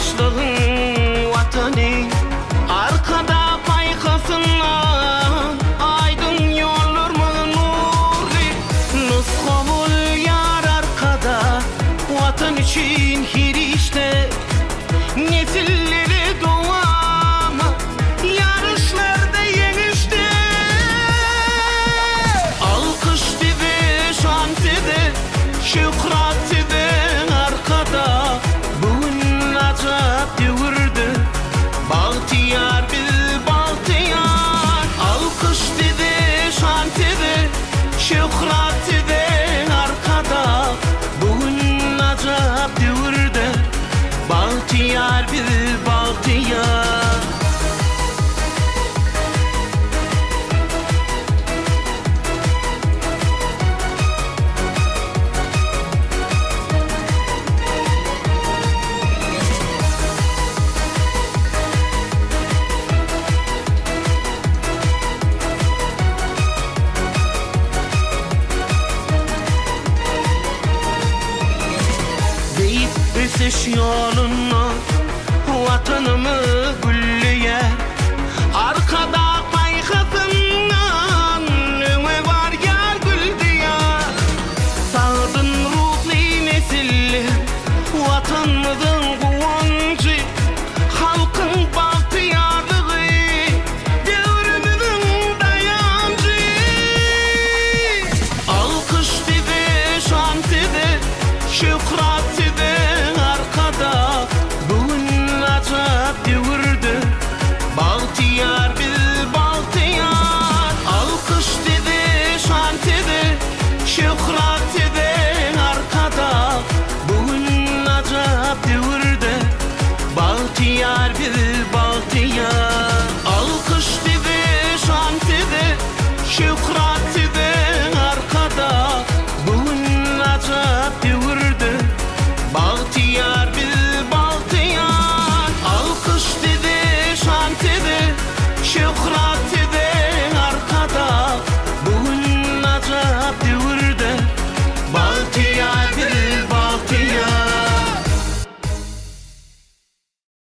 yaşlığın vatanı, arkada kaykasından aydın yollarımın nuri. Nuskavul yar arkada, vatan için her işte, nesilleri doğama, yarışlarda yenişti. Alkış dedi, şan dedi, şükrat dedi arkada. Bugün acap devirdi, Baltiyar bil Baltiyar. Alkış dedi, şan dedi, şükrat dedi arkada. Bugün acap devirdi, Baltiyar bil Baltiyar. Deyip ösüş yoluna, vatanımı güllüye, arkada kaykasından öme var yar gül diyar. Sağdın ruhli nesilli, vatanımızın kuvancı, halkın bahtiyarlığı, devrimizin dayancı. Alkış dedi, şan dedi, şükrat dedi arkada. Bugün acap devirdi, Baltiyar bil Baltiyar. Alkış dedi, şan dedi, şükrat dedi arkada. Bugün acap devirdi, Baltiyar bil Baltiyar.